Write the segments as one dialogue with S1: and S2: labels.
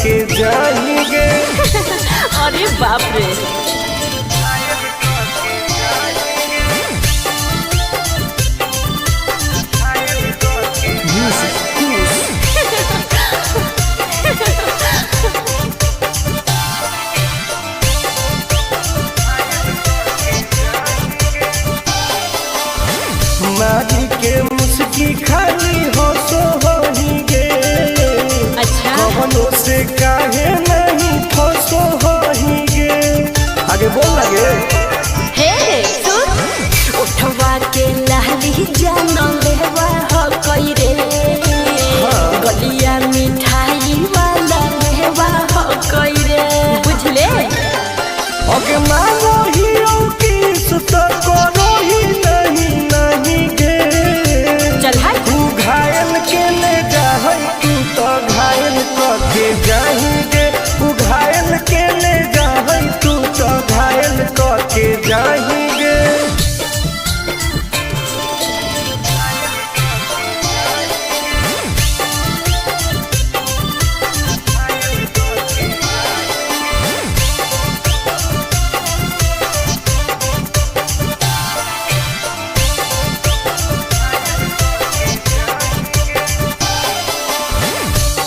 S1: के जाएंगे।
S2: अरे बाप रे।
S1: मारी के मुस्की खाली हो सो होंगे।
S2: अच्छा
S1: कवनों से काहे नहीं फंसो होंगे। आगे बोल लगे।
S2: हे सुन उठवा के लाली जाना लेवा हो कोई रे। गलिया मिठाई वाला लेवा हो कोई रे बुझले।
S1: ओके मानो ही किस तो करो ही नहीं गे।
S2: चल हाय
S1: तू घायल के ले जा तू तो घायल करके जाएंगे। तू घायल के ले जा तू तो घायल करके जाएंगे।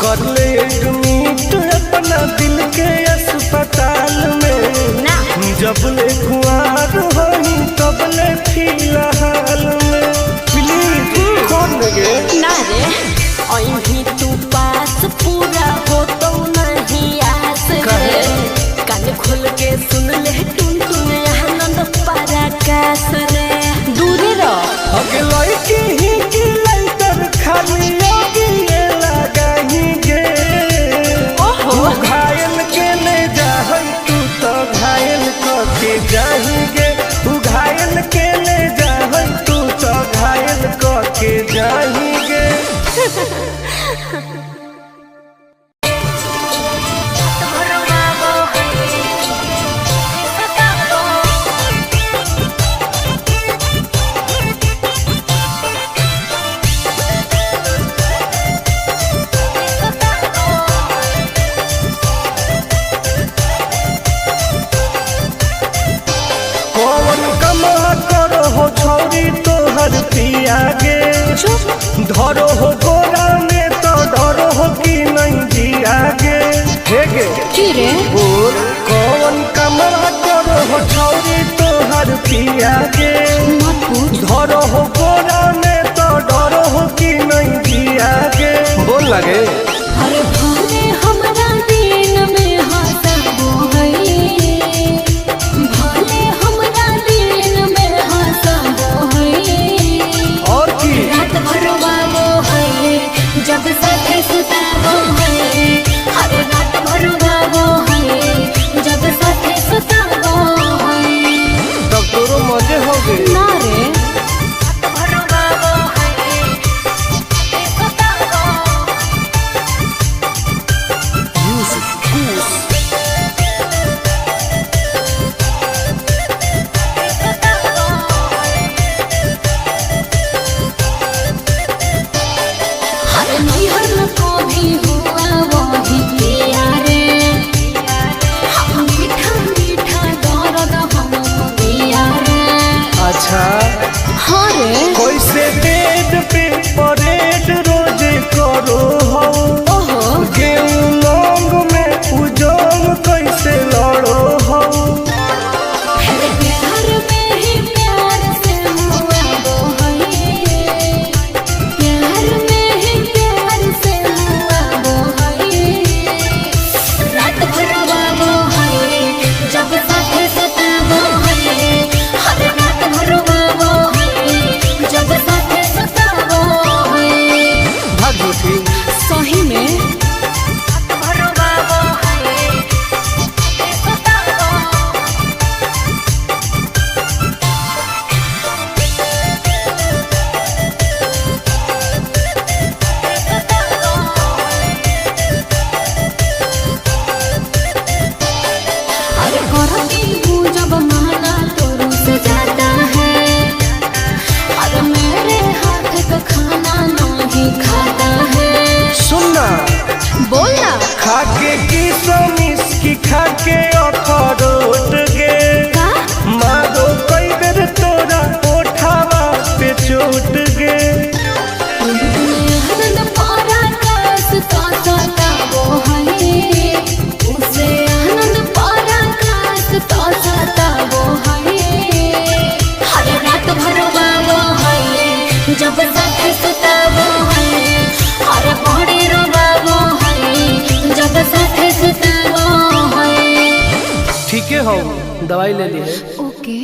S1: कर ले एडमिट अपना दिल के अस्पताल में
S2: ना।
S1: जब ले खुआर होई तब ले फिलहाल में प्लीज कौन लगे
S2: ना रे अहीं तू पास पूरा हो तो नहीं आस रे। कान खोल के सुन ले टुन टुन आनंद पराकाश रे। दूरे रह
S1: अगे लड़की ही की लाइटर खाली ये लगाएंगे।
S2: ओहो
S1: घायल के ले जा तू तो घायल करके जाएंगे। तू घायल के ले जा तू तो घायल करके जाएंगे। कौन कमा करो हो छौरी तोहर पिया गे। धरो हो गोरा में तो डरो हो कि नहीं जिया गे। हे गे
S2: की रे
S1: बोल कौन कमा करो हो छौरी तोहर पिया गे।
S2: मत पूछ
S1: धरो हो गोरा में तो डरो हो कि नहीं जिया गे। बोल लगे
S2: अरे भले हमरा दिन में हंसबो है। भले हमरा दिन में हंसबो है।
S1: और की
S2: रात भर बाबो है जब साथे सुताबो है। अरे रात भर बाबो है जब साथे सुताबो है।
S1: तब तोरो मजे हो गए।
S2: ना रे रात भर बाबो है सुताबो।
S1: खा के अखरोट गे मारो कई बेर तोरा ओठावा पे चोट गे।
S2: आनंद पराकाश तो सतावो है उसे आनंद पराकाश तो सतावो है हर रात भर रोवावो है जब साथ सुतावो है हर बड़े रोवावो है जब साथ सुतावो है।
S1: ठीक है हो दवाई ले ली है।
S2: ओके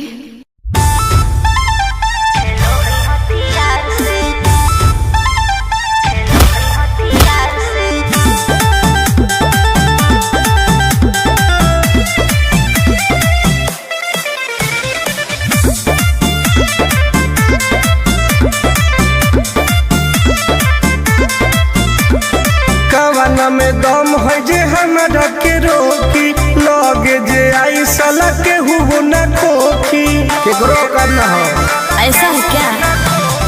S1: कवाना में दम है जे हमरा के रोकी लगे जे आई साला के हुबो न खोखी केकरो करना हो
S2: ऐसा है क्या?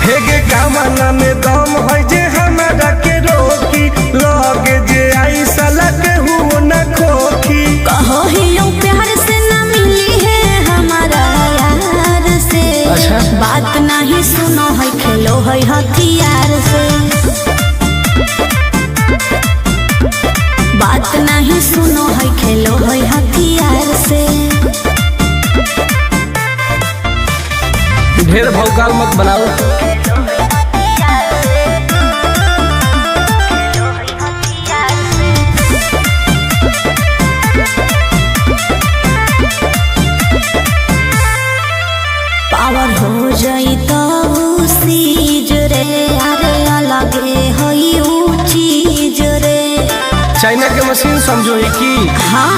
S1: हेगे कवाना में दम है जे हमरा के रोकी लगे जे आई साला के हुबो न खोखी।
S2: कहो ही लो प्यार से न मिली है हमारा यार से। अच्छा? बात नहीं सुनो है खेलो है हथियार से। बात नहीं सुनो है खेलो है हथियार से।
S1: ढेर भौकाल मत बनाओ।
S2: पावर हो जाई तो सीज रे अरे अलगे होई ऊ चीज रे।
S1: चाइना के मशीन समझो ही की
S2: हाँ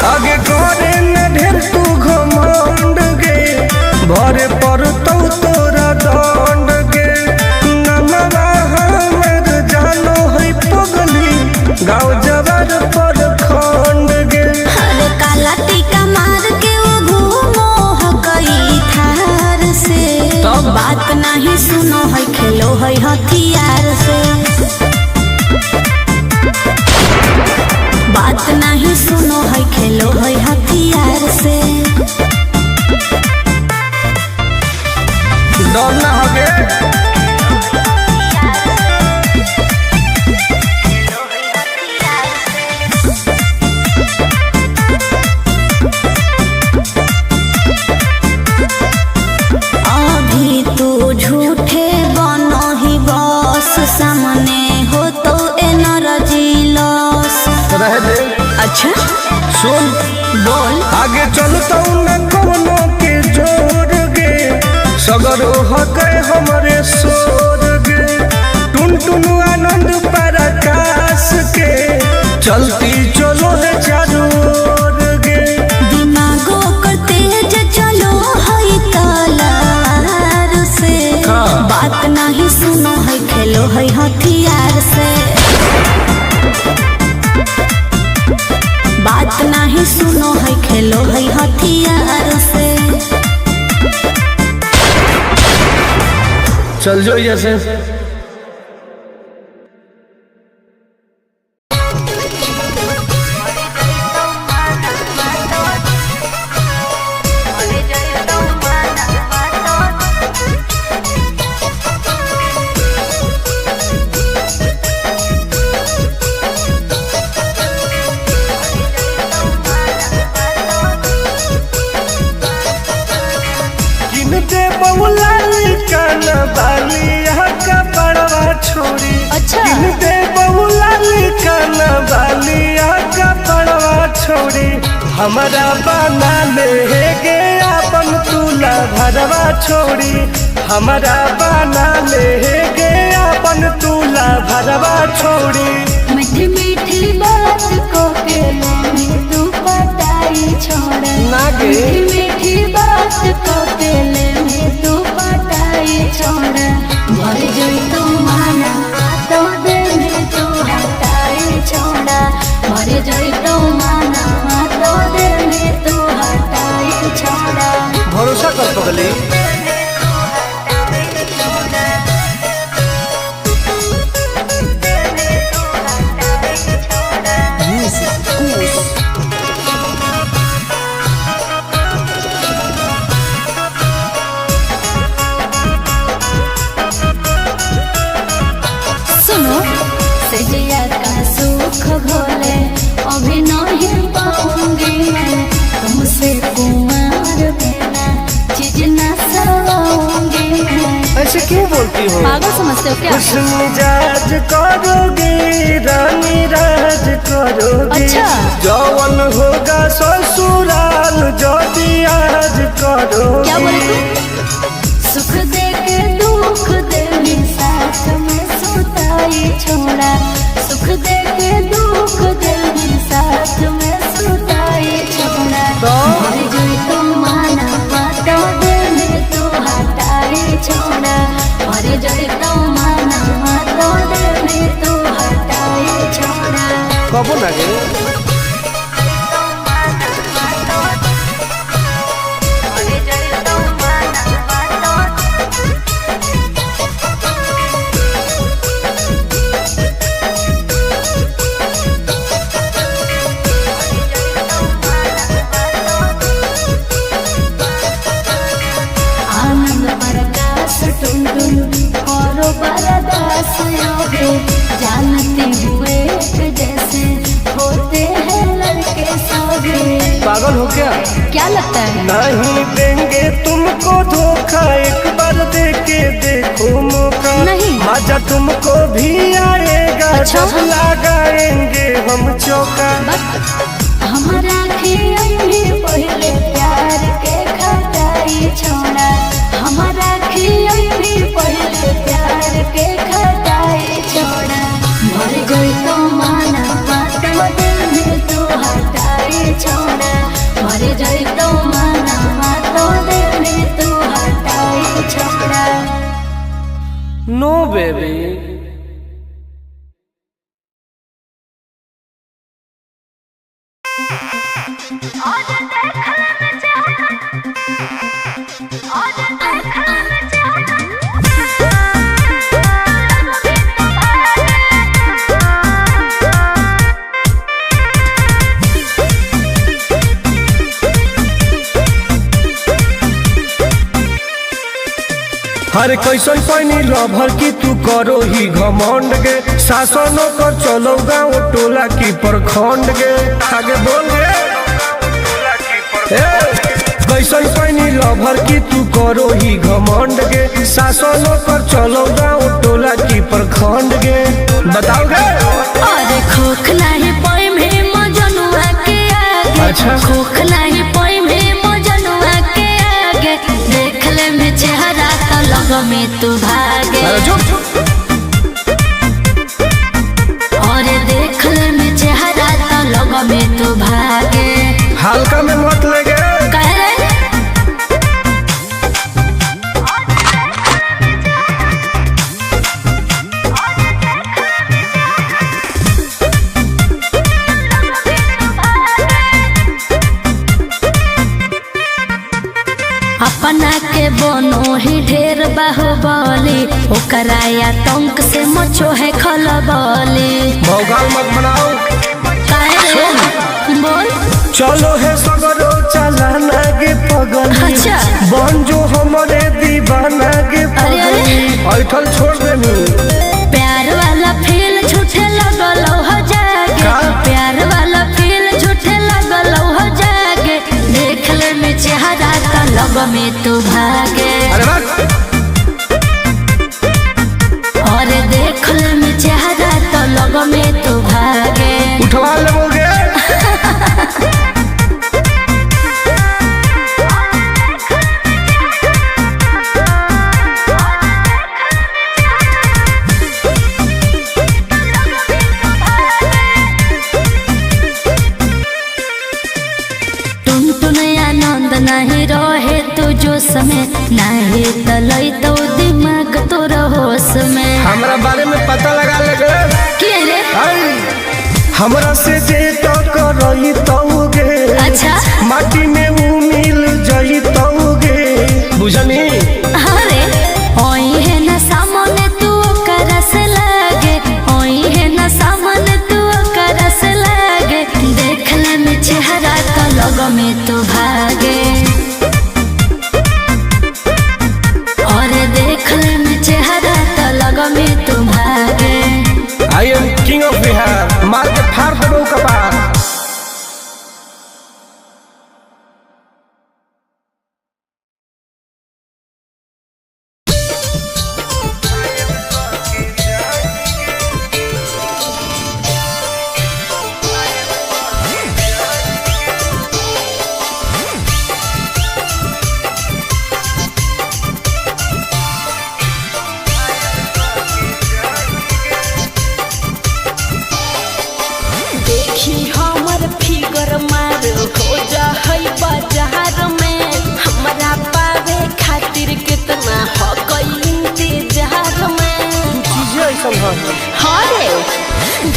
S1: आगे करे न ढेर तू घमंड गे भरे पर तो तोरा दंड गे नमवा हमर जानो है पगली गाँव जबर पर खंड गे।
S2: अरे काला टीका मार के वो घूमो हकई थार से।
S1: तब
S2: बात नहीं सुनो है खेलो है हथियार से। बात नहीं सुनो है खेलो है हथियार से।
S1: डर ना होगे
S2: अभी तू झूठे बनो ही बस सामने हो तो एनर्जी लॉस
S1: रह दे।
S2: अच्छा
S1: सुन
S2: बोल
S1: आगे चलता न कोनो के जोर गे सगर हो गए हमारे सोर गे टुन टुन आनंद पराकाश के चलती चलो है चारों ओर गे।
S2: दिमागो कर तेज चलो है तलार से।
S1: हाँ।
S2: बात नहीं सुनो है खेलो है हथियार से। बात नहीं सुनो है खेलो है हथियार से।
S1: चल जो जैसे छोड़ी
S2: अच्छा।
S1: दे बहुला काना बालिया का पड़वा छोड़ी हमारा बना ले गे अपन तुला भरवा छोड़ी हमारा बना ले गे अपन तुला भरवा छोड़ी।
S2: मीठी मीठी बात को के में तू पटाई छोड़
S1: नागे
S2: मीठी मीठी बात को के में तू पटाई छोड़ भर जोई तो माना तो दे में तू हटाई छोड़ा भर जोई तो माना तो दे में तू हटाई छोड़ा।
S1: भरोसा कर पगली
S2: पहले अभी नहीं पाऊंगी मैं तुमसे कुमार बिना चीज न सवाऊंगी मैं।
S1: ऐसे क्यों बोलती हो?
S2: पागल समझते हो क्या?
S1: कुछ मिजाज करोगे रानी राज करोगे।
S2: अच्छा।
S1: जौवन होगा ससुराल जो आज करोगे।
S2: क्या बोले तू? सुख दे के दुख दे साथ में सुताई छोड़ा। सुख दे के दुख दे साथ में सुताई छोड़ा। मर गई तो माना पाता दिल तो हटाई छोड़ा। मर गई तो माना पाता दिल तो हटाई छोड़ा।
S1: कबो ना गे
S2: जानते हुए जैसे होते हैं लड़के सभी।
S1: पागल हो क्या?
S2: क्या लगता है?
S1: नहीं देंगे तुमको धोखा एक बार दे के देखो मौका।
S2: नहीं।
S1: मजा तुमको भी आएगा।
S2: अच्छा?
S1: जब लगाएंगे हम चौका।
S2: हमारा भी पहले प्यार के खटाई छोड़ा। हमारा भी पहले प्यार के खटाई छोड़ा। मर गई तो माना पाता दिल तो हटाई छोड़ा। मर गई तो माना पाता दिल तो हटाई छोड़ा।
S1: नो बेबी। हर कैसन पैनी लभर की तू करो ही घमंड गे। शासनों कर चलो गाँव टोला की प्रखंड गे। आगे बोल गे। कैसन पैनी लभर की तू करो ही घमंड गे। शासनों कर चलो गाँव टोला की प्रखंड गे। बताओ गे।
S2: अरे खोख नहीं पाई में मजनुआ के आगे।
S1: अच्छा।
S2: खोख नहीं पाई में मजनुआ के आगे। देख ले में चेहरा तो लग में तू भागे।
S1: अरे चुप।
S2: और देख ले में चेहरा तो लग में तू भागे।
S1: हल्का में मत लगे।
S2: कह रहे अपना के बनो ही ढेर बाहुबली। ओकरा आतंक से मचो है खलबली।
S1: भौकाल मत बनाओ।
S2: काहे रे? बोल।
S1: चलो है सगरो चलाना गे पगली।
S2: अच्छा।
S1: बन जो हमारे दीवाना गे
S2: अरे, अरे।
S1: पगली। ऐठल छोड़ देनी।
S2: प्यार वाला फील झूठे लगल हो जागे।
S1: का?
S2: प्यार वाला फील झूठे लगल हो जागे। देख ले में चेहरा तो लग में तू भागे।
S1: अरे बात।
S2: और देख ले में चेहरा तो लग में तू भागे।
S1: उठवा लोगे।
S2: नहीं रहे तू जोश में नहीं तलई तो दिमाग तोर होश में।
S1: हमरा बारे में पता लगा लगे।
S2: क्या रे?
S1: हमरा से जे टकराई तौगे।
S2: अच्छा।
S1: माटी में वो मिल जाई तौगे। बुझनी?
S2: अरे ओई है ना सामने तू करस लागे। ओई है ना सामने तू करस लागे। देख ले में चेहरा तो लग में तू भागे। और देख ले में चेहरा तो लग में तू भागे।
S1: I am king of Bihar. मार के फाड़ दो के बाद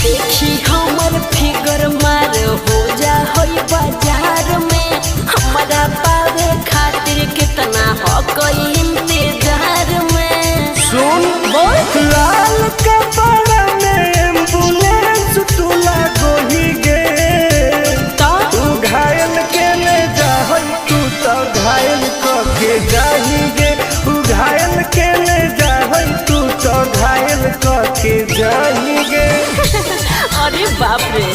S2: देखी हमर फिगर मार हो जा होई बाजार में हमरा पावे खातिर कितना हो कोई इंतजार में।
S1: सुन बोल लाल कपड़ा में एम्बुलेंस तू लागोही गे तू घायल के ले जा तू तो घायल के जाही गे तू घायल के ले जा तू तो घायल के जाही गे।
S2: अरे बाप रे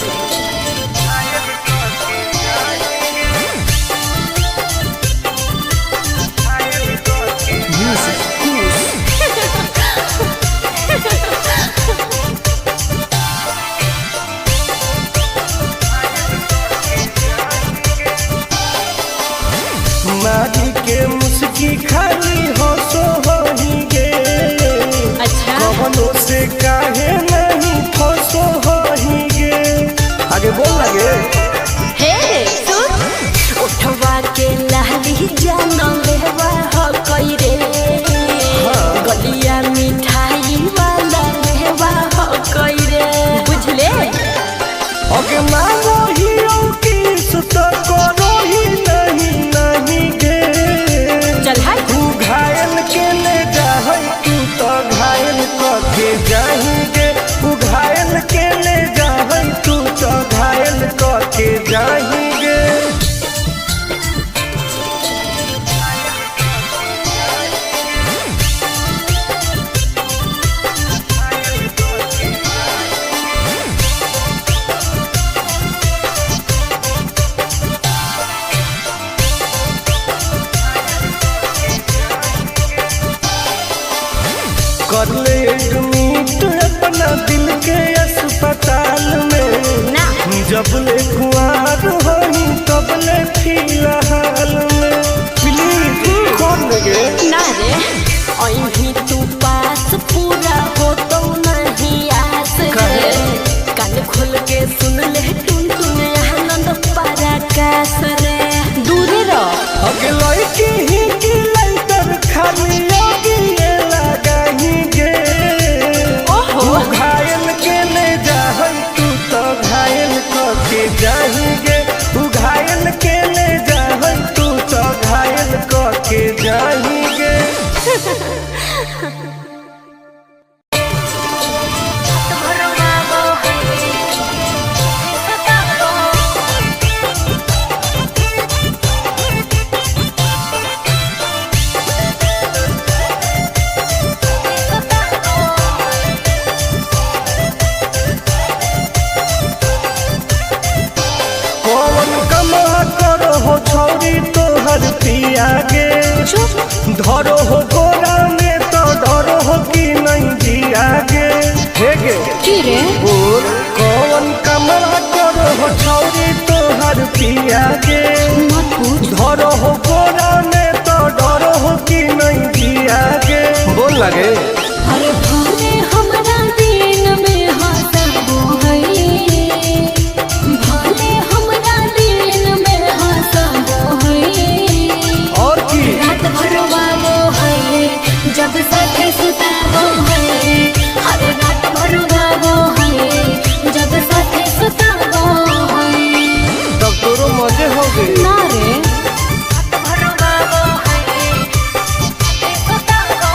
S1: मारी के मुस्की खाली हो सो होही गे।
S2: अच्छा
S1: कवनों से काहे नहीं फसो होही गे। आगे बोल लगे
S2: हे सुन उठवा के लाली जान लेवा हो कोई रे गलिया मिठाई वाला लेवा हो कोई रे बुझले।
S1: ओके मांगो हीरो की सुतो करो ही नहीं गे।
S2: चल हाय
S1: तू घायल के ले जा तू तो घायल के जाही गे तू घायल के ले जा तू तो घायल के जाही गे। कर ले एडमिट अपना दिल के अस्पताल में
S2: ना
S1: जब ले कुआर होही तब ले फिलहाल में प्लीज कौन लगे
S2: ना रे अहीं तू पास पूरा हो तो नहीं आस रे कान खोल के सुन ले टुन टुन आनंद पारा कास रे दूरे रह
S1: अगे लड़की ही की लंतर खाली योगी ये लगाही गे।
S2: ओहो
S1: तू घायल के ले जा तू तो घायल के जाही गे तू घायल के ले जा तू तो घायल के जाही गे। कौन कमा करो हो छौरी तोहर पिया गे धरो हो गोरा में तो डरो हो कि नहीं जिया गे। हे गे
S2: की रे
S1: बोल कौन कमा करो हो छौरी तोहर पिया गे
S2: मत पूछ
S1: धरो हो गोरा में तो डरो हो कि नहीं जिया गे। बोल लगे
S2: अरे भोरे हमरा दिन में हंसबो है भोरे हमरा दिन में हंसबो है
S1: और की
S2: रात भर वालो है जब साथे सुताबो है हर रात भर वालो है जब साथे सुताबो है
S1: तब तोरो मजे हो गए
S2: ना रे रात भर वालो है सुताबो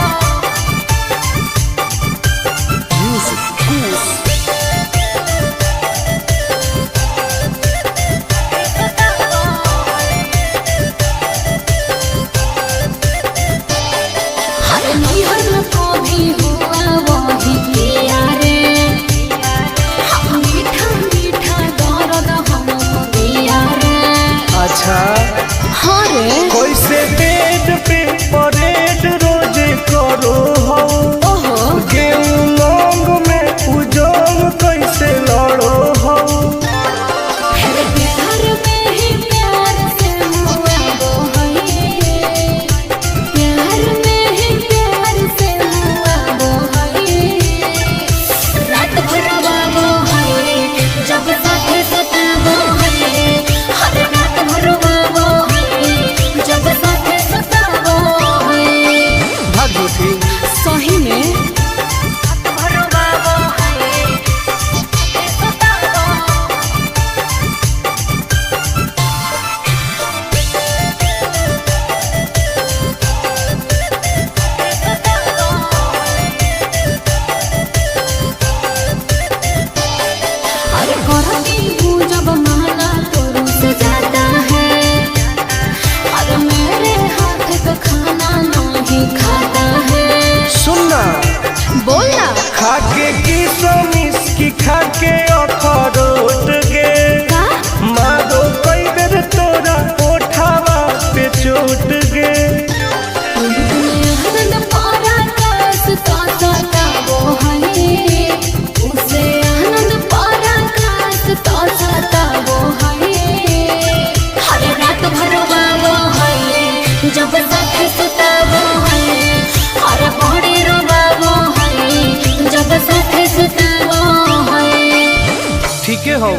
S1: हो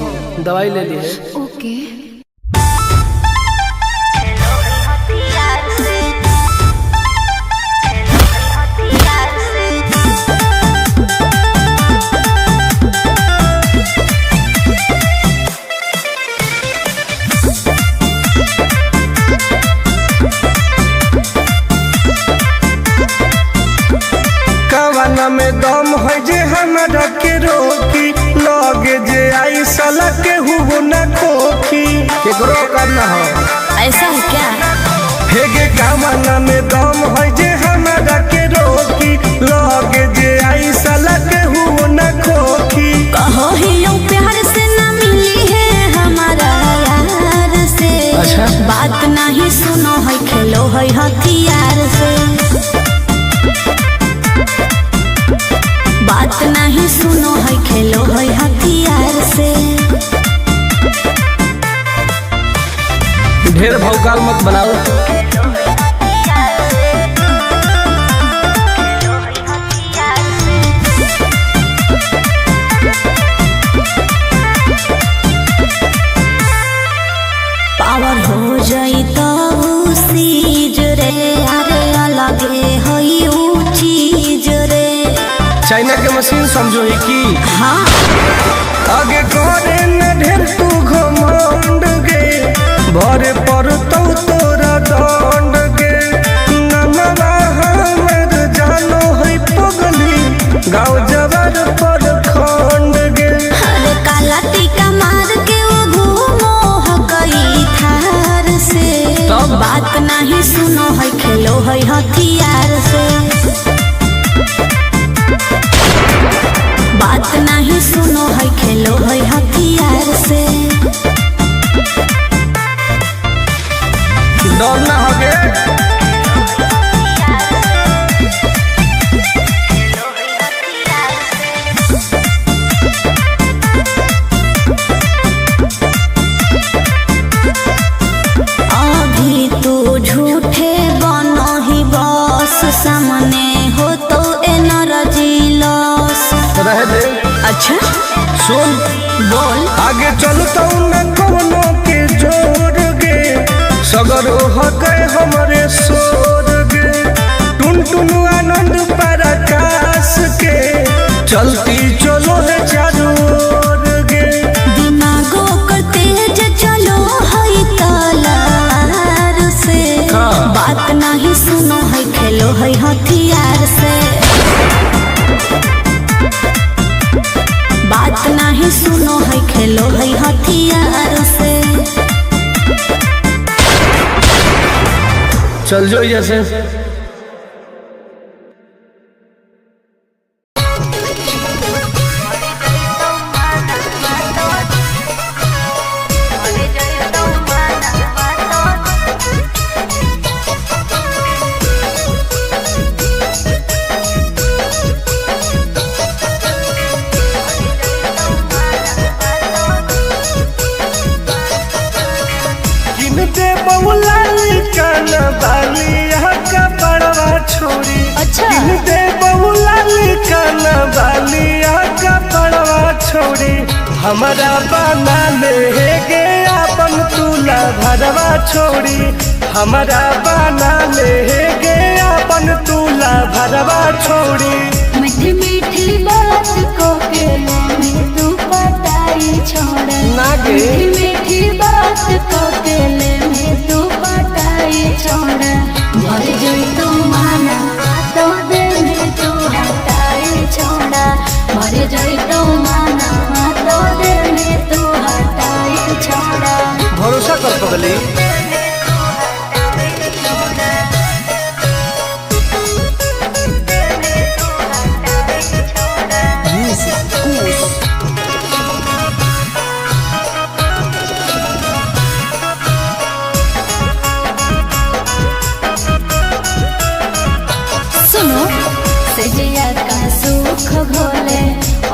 S1: दवाई ले लिए।
S2: ओके।
S1: में दम है जे हमरा के रोकी लगे जे आई साला के हुओ न खोखी केकरो करना हो।
S2: ऐसा है क्या?
S1: हेगे कामना में दम है जे हमरा के रोकी लगे जे आई साला के हुओ न खोखी।
S2: कहो ही लो प्यार से न मिली है हमारा यार से। अच्छा? बात नहीं सुनो है खेलो है हथियार से। बात नहीं सुनो है खेलो है हथियार से।
S1: ढेर भौकाल मत बनाओ।
S2: पावर हो जाई तो सीज रे अरे अलग है ऊ चीज रे।
S1: चाइना के मशीन समझो ही की।
S2: हाँ।
S1: आगे करे न ढेर तू घमंड गे भरे पर तो तोरा दंड गे नमवा हमर जानो है पगली गाँव जबर पर खंड गे।
S2: अरे काला टीका मार के वो घूमो हकई थार से। बात नहीं सुनो है खेलो है हथियार से। बात नहीं सुनो है खेलो है हथियार से।
S1: डर ना हो गे।
S2: अभी तू झूठे बनो ही बस सामने हो तो एनर्जी लॉस
S1: रह दे।
S2: अच्छा
S1: सुन
S2: बोल।
S1: आगे चलता न कोनो के जोर गे सगर हके हमरे सोर गे टुन टुन आनंद पराकाश के चलती चलो है चारों ओर गे।
S2: दिमागो कर तेज चलो है तलार से। बात नहीं सुनो है खेलो है हथियार से। बात नहीं सुनो है खेलो है हथियार से।
S1: चल जो जैसे। छोड़ी
S2: अच्छा
S1: दे बहुला काना बालिया का पड़वा छोड़ी हमारा बना ले गे अपन तुला भरवा छोड़ी हमारा बना ले गे अपन तुला भरवा छोड़ी।
S2: मीठी मीठी बात को के में तू पटाई छोड़
S1: ना गे।
S2: मीठी मीठी बात को के में तू पटाई छोड़। भर जोई तू माना तो दे में तू हटाई छोड़ा। भर जोई तू माना तो दे में तू हटाई छोड़ा।
S1: भरोसा कर पगली।
S2: सुनो सजिया का सुख भोले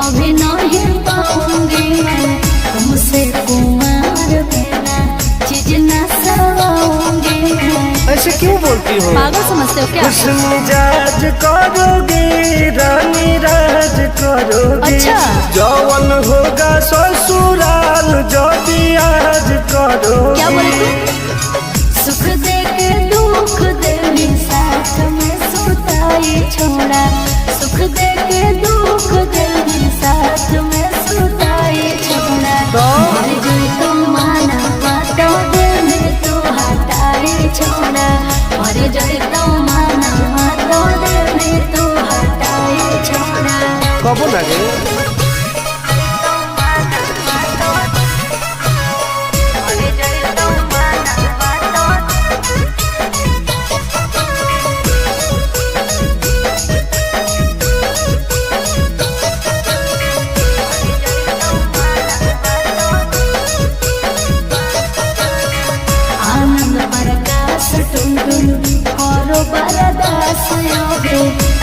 S2: अभी नहीं पाऊंगी मैं तुमसे कुमार बिना चीज न
S1: आई हो।
S2: पागल समझते हो क्या?
S1: खुश मिजाज करोगी रानी राज करोगी।
S2: अच्छा।
S1: जौवन होगा ससुराल जो भी आज करोगी।
S2: क्या बोले तू? सुख दे के दुख दे साथ में सुताई छोड़ा। सुख दे के दुख दे साथ में सुताई छोड़ा। मर गई तो माना बातों दे में तू हटाई छोड़ा। मर गई तो माना बातों दे में तू हटाई छोड़ा।
S1: कबो लगे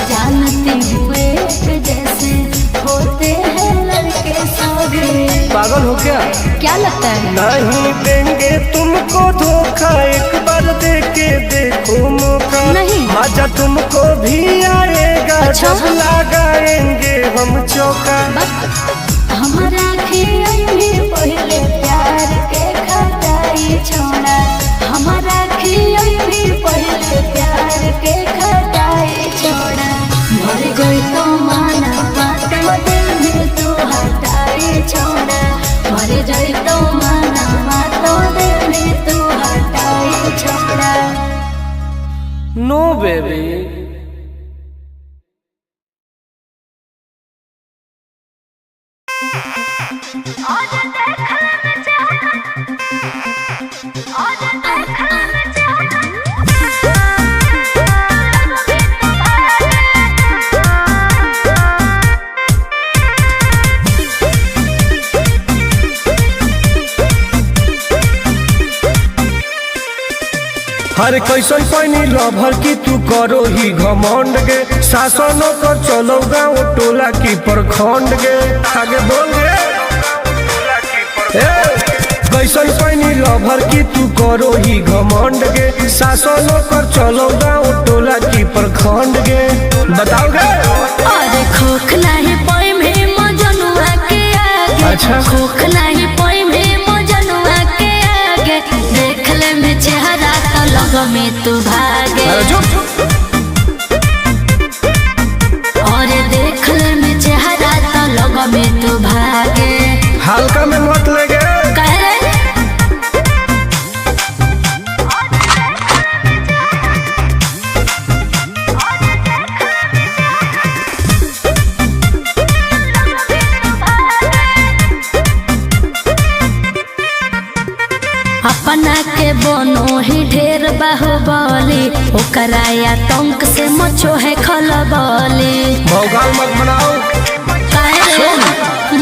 S2: जानते हुए जैसे होते हैं लड़के सभी।
S1: पागल हो क्या?
S2: क्या लगता है?
S1: नहीं देंगे तुमको धोखा, एक बार दे के देखो मौका।
S2: नहीं।
S1: मजा तुमको भी आएगा।
S2: अच्छा?
S1: जब लगाएंगे हम चौका।
S2: हमारा खियाई पहले प्यार के खटाई छोड़ा। हमारा खियाई पहले प्यार के खटाई छोड़ा। मर गई तो माना बातों दिल में तू हटाई छोड़ा। मर गई तो माना बातों दिल में तू हटाई छोड़ा।
S1: नो बेबी। हर कैसन पानी लभर की तू करो ही घमंड गे। शासनों कर चलो गाँव टोला की प्रखंड गे। आगे बोल गे। कैसन पानी लभर की तू करो ही घमंड गे। शासनों कर चलो गाँव टोला की प्रखंड गे। बताओ गे।
S2: अरे खोखला ही पोई में मजनुआ के आगे।
S1: अच्छा।
S2: खोखला ही पोई में मजनुआ के आगे। देख ले में चेहरा तो लग में तू भागे।
S1: अरे चुप।
S2: और देख ले में चेहरा तो लग में तू भागे।
S1: हल्का में मत लगे।
S2: कह रे अपना के बनो ही ढेर बाहुबली। ओकरा आतंक से मचो है खलबली।
S1: भौकाल मत बनाओ।
S2: काहे रे?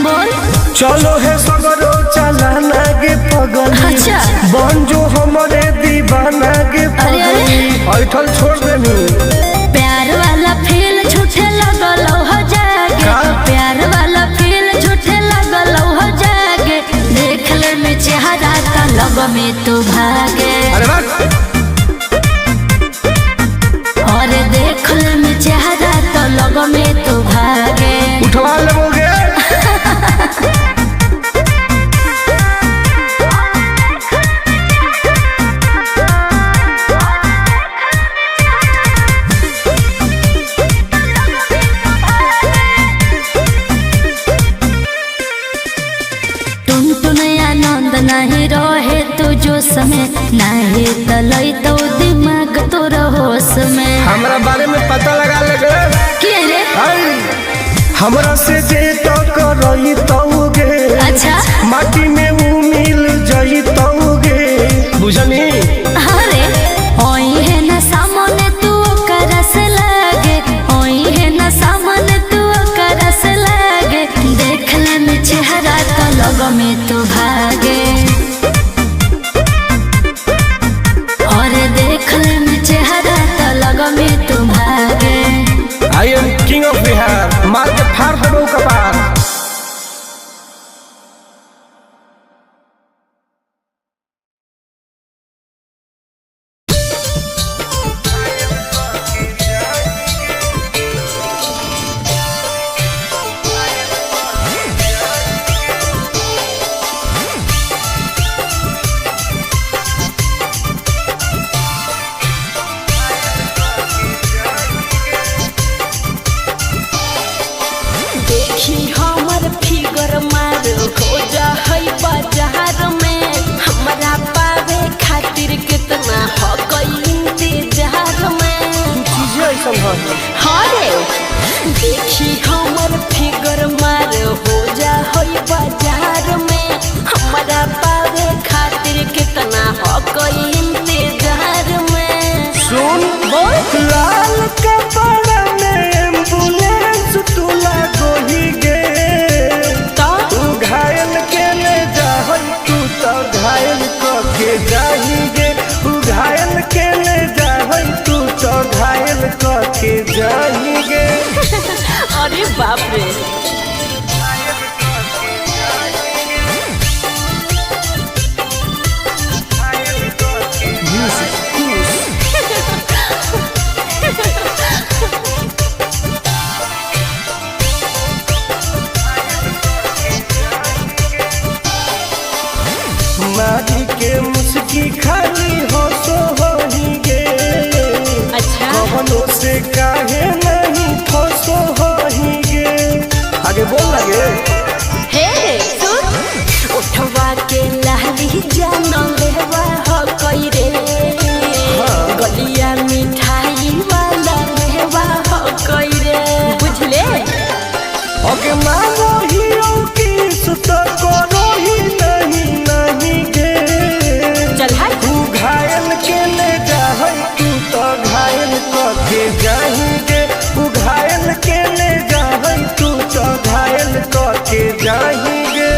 S2: बोल।
S1: चलो है सगरो चलाना गे पगली।
S2: अच्छा।
S1: बन जो हमारे दीवाना गे
S2: अरे, अरे।
S1: पगली। ऐठल छोड़ देनी।
S2: प्यार वाला फील झूठे लगल हो जागे।
S1: का?
S2: प्यार वाला फील झूठे लगल हो जागे। देख ले में चेहरा तो लग में तू भागे।
S1: अरे बात।
S2: और देख ले में चेहरा तो लग में तू भागे।
S1: उठवा लोगे।
S2: नहीं रहे तू जो समय नहीं तलई तो दिमाग तो होश में।
S1: हमरा बारे में पता लगा लगे।
S2: के रे?
S1: हमरा से जे तो करई तौगे।
S2: अच्छा।
S1: माटी में वो मिल जाई तौगे। बुझनी?
S2: अरे ओई है ना सामने तू करस लागे। ओई है ना सामने तू करस लागे। देख ले में चेहरा तो लग में तू भागे। और देख ले में चेहरा तो लग में तू भागे।
S1: I am king of Bihar. मार के फाड़ देबो कपार। घायल के जाएंगे घायल के ले जाए तू तो घायल के जाएंगे।
S2: अरे बाप रे
S1: मारी के मुस्की खाली हो सो होएंगे।
S2: अच्छा
S1: कवनों से काहे नहीं फसो होएंगे। आगे बोल लगे
S2: हे सुन उठवा के लाली जानो लेवा हो कोई रे गलिया मिठाई वाला लेवा हो कोई रे बुझले।
S1: अगे मांगो ही किस तो करो ही नहीं गे।
S2: चल हाय
S1: तू घायल के ले जाए तू तो घायल के जाएंगे। तू घायल के ले जाए तू तो घायल के जाएंगे।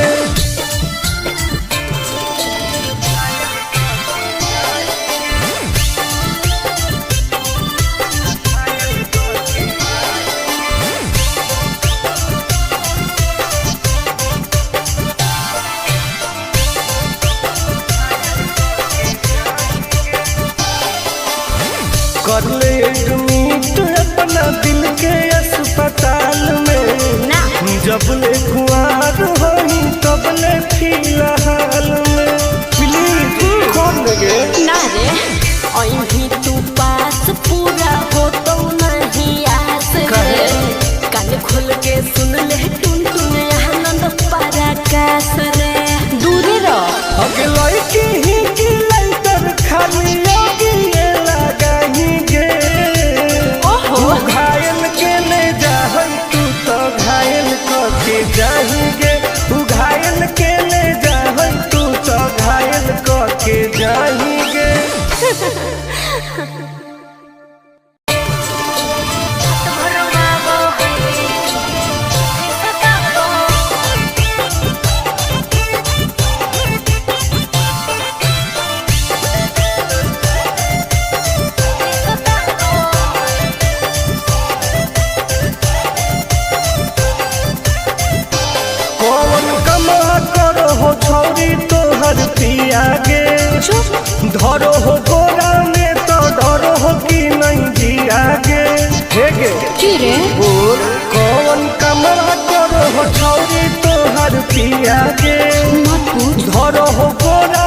S1: कर ले एडमिट अपना दिल के अस्पताल में
S2: ना
S1: जब ले कुआर होई तब ले फिलहाल में प्लीज कौन लगे
S2: ना रे अहीं तू पास पूरा हो तो नहीं आस रे कान खोल के सुन ले टुन टुन आनंद पराकाश रे दूरी रह
S1: अगे लड़की ही की लाइटर खाली लगी लगाएंगे।
S2: ओहो
S1: घायल के ले जाए तू तो घायल के जाएंगे। तू घायल के ले जाए तू तो घायल के जाएंगे। कौन कमा करो हो छौरी तोहर पिया गे। धरो हो गोरा में तो डरो हो कि नहीं जिया गे। हे गे
S2: की रे
S1: बोल कौन कमा करो हो छौरी तोहर पिया गे।
S2: मत पूछ
S1: धरो हो गोरा